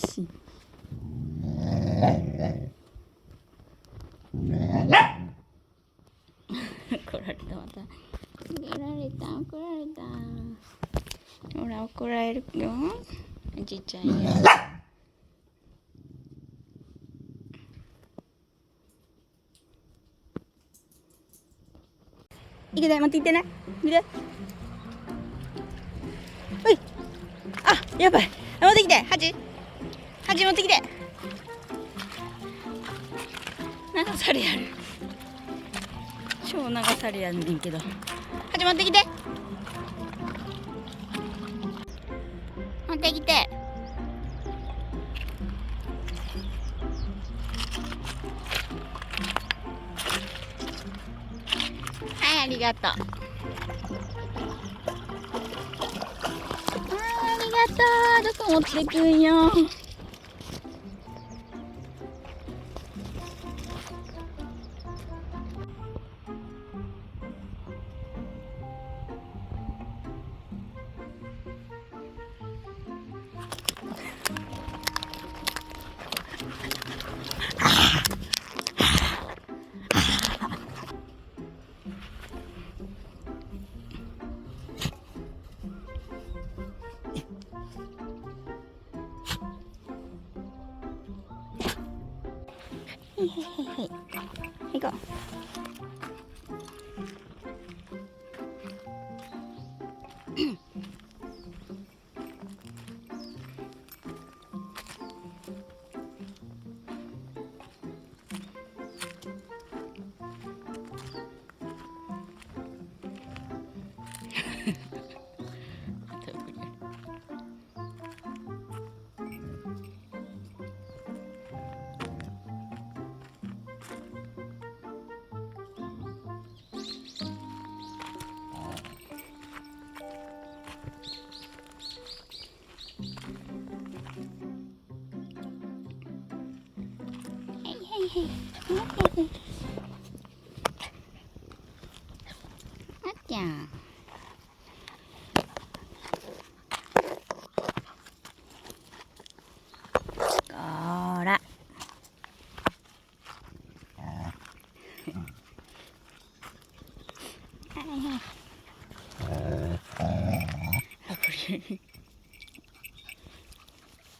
しい。怒られた、また怒られた。ほら怒られるよ、おじいちゃんや。いけない、持ってきてね。見て。おい。あ、やばい。持ってきて、ハジ持ってきて。長されやる。超長されやんねんけど。ハジ持ってきて。持ってきて。はい、ありがとう。ありがとう。どこ持ってくんよ。はいはいはいはい。行こう。あっちゃん。こーら。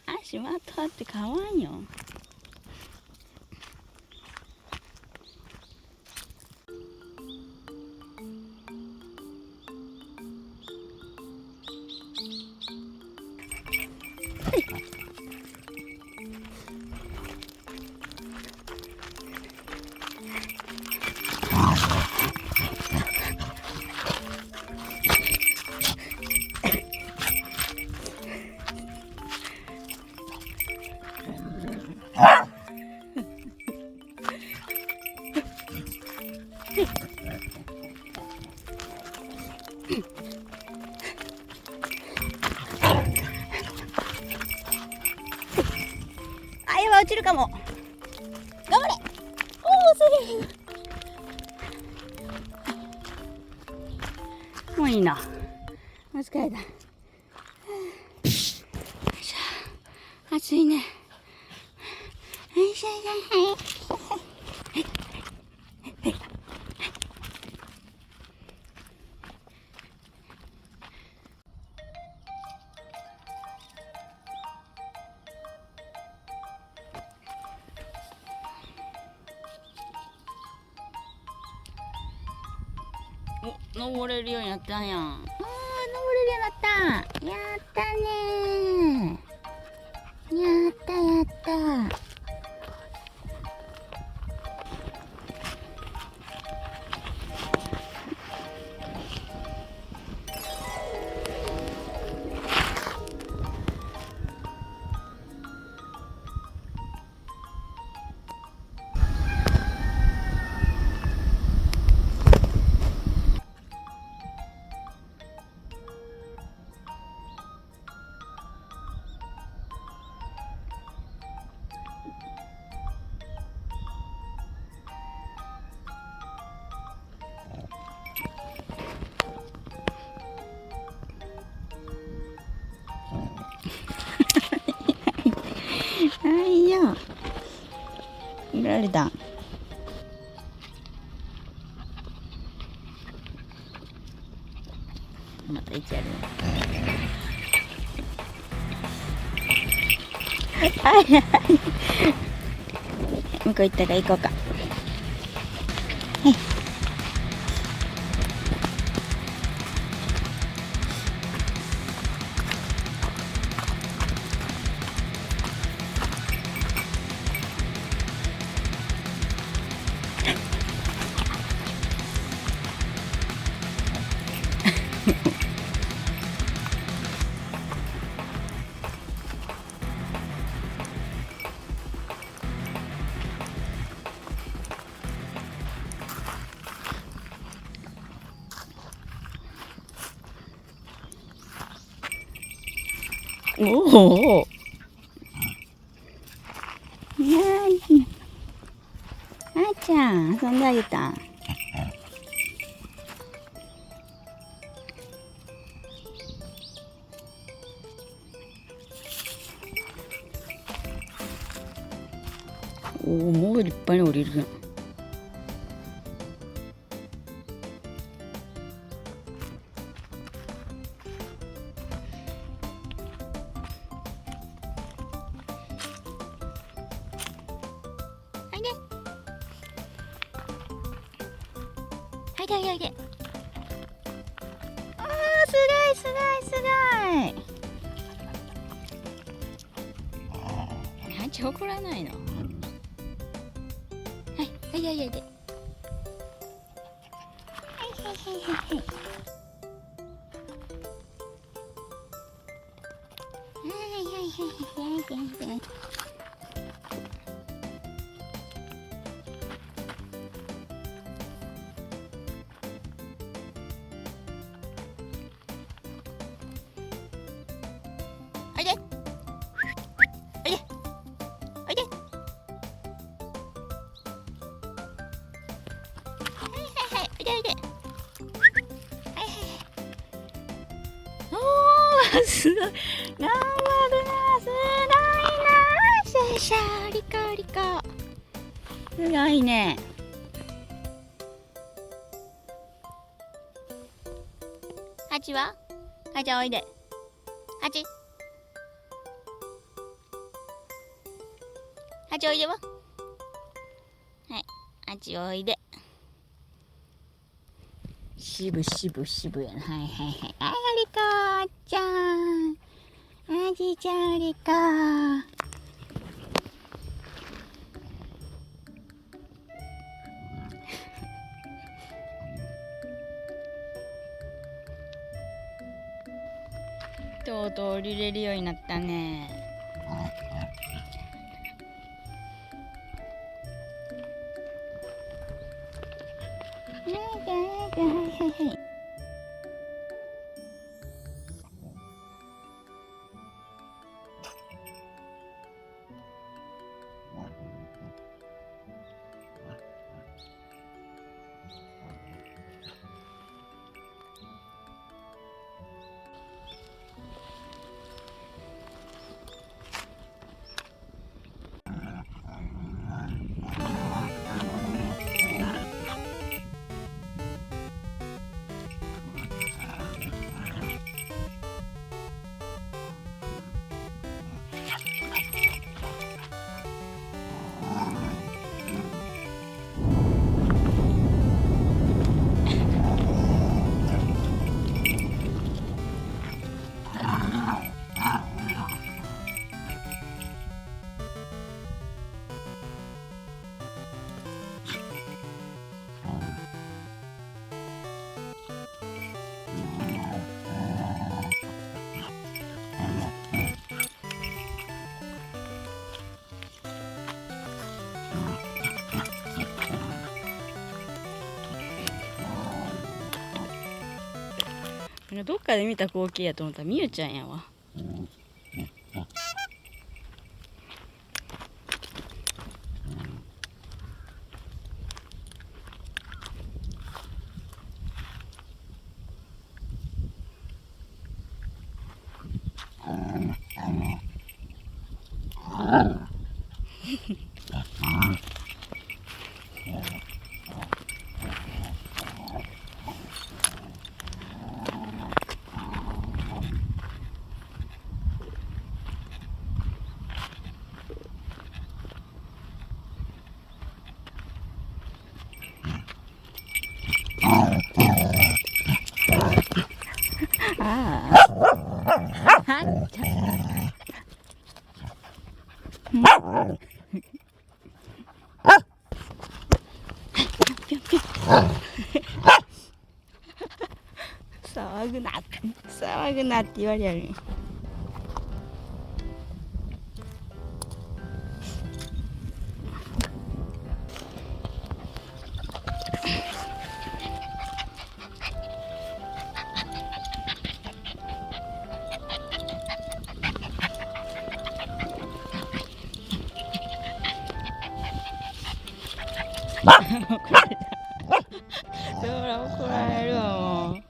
足まとあってかわんよ。あ、やばい、落ちるかも。頑張れ。おお、すげえ。もういいな。お疲れだ。よいしょ。暑いね。よいしょよいしょ。お、登れるようになったんやん。あー、登れるようになった。やったねー。やったやった。見られた。また1やる。はいはい。向こう行ったから行こうか。はい。おお。あーちゃん、遊んであげた。おお、もう立派に降りるやん。はいで。はいではいで。あー、すごいすごいすごい。なんち怒らないの。はい、はいではいで。はいはいはいはいはい。はいはいはいはい。おいで。おいで。おいで。はいはいはい。おいでおいで。はいはいはい。おー、すごい。頑張るな。すごいな。シャーシャーリカリカ。すごいね。ハチは？ハチおいで。ハチ。ハチおいでわ。はい。ハチおいで。渋やな。はいはいはい。ありかあっちゃん。あじちゃんありか。とうとう降りれるようになったね。はい。どっかで見た光景やと思ったらみゆちゃんやわ。はいちゃぴょんぴょん騒ぐな騒ぐなって言われる。そら怒られるわもう。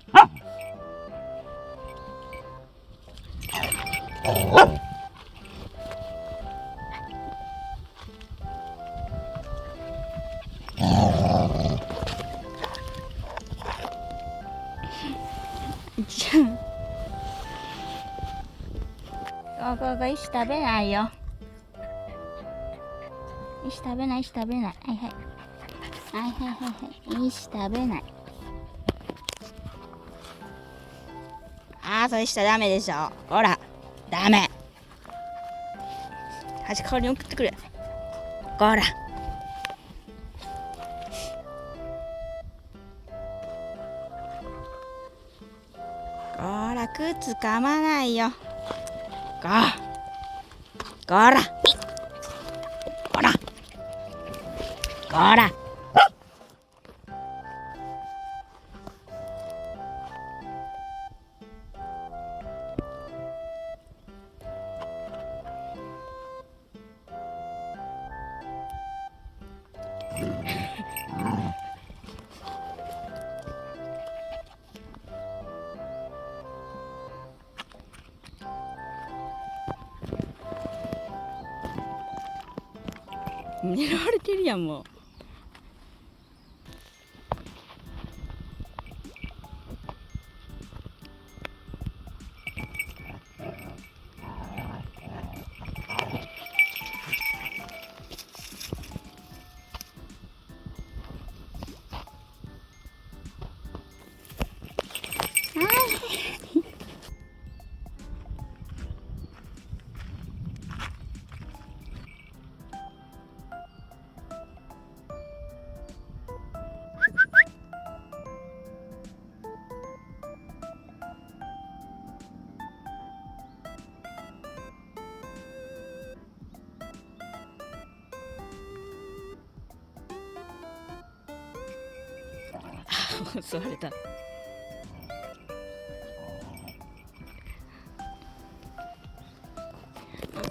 石食べないよ。石食べない石食べない。はいはいはいはいはいはい。石食べない。ああそれしたらダメでしょ。ほらダメ。端代わりに送ってくれ。ほらほら靴噛まないよ。こらこらこら狙われてるやんもう。襲われた。襲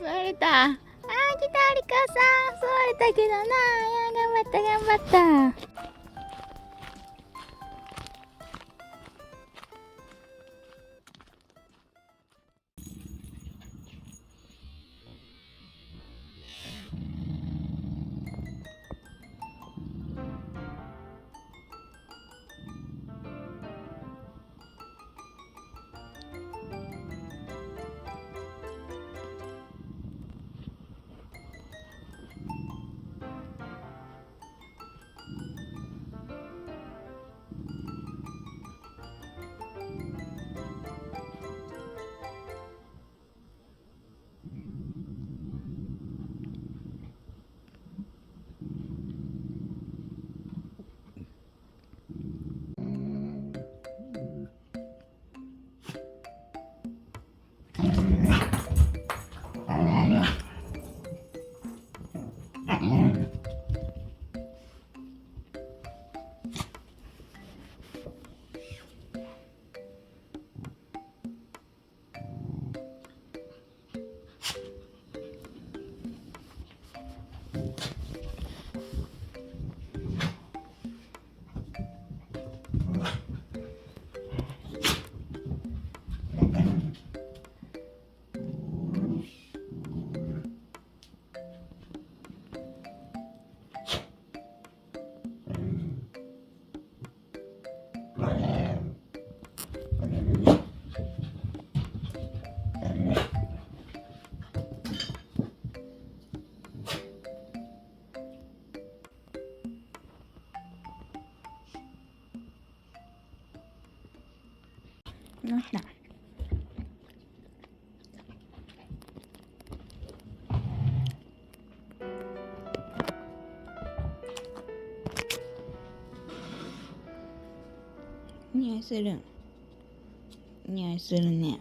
われた。あー来たリカさん。襲われたけどな。いや頑張った頑張った。乗った。いするん？匂いするね。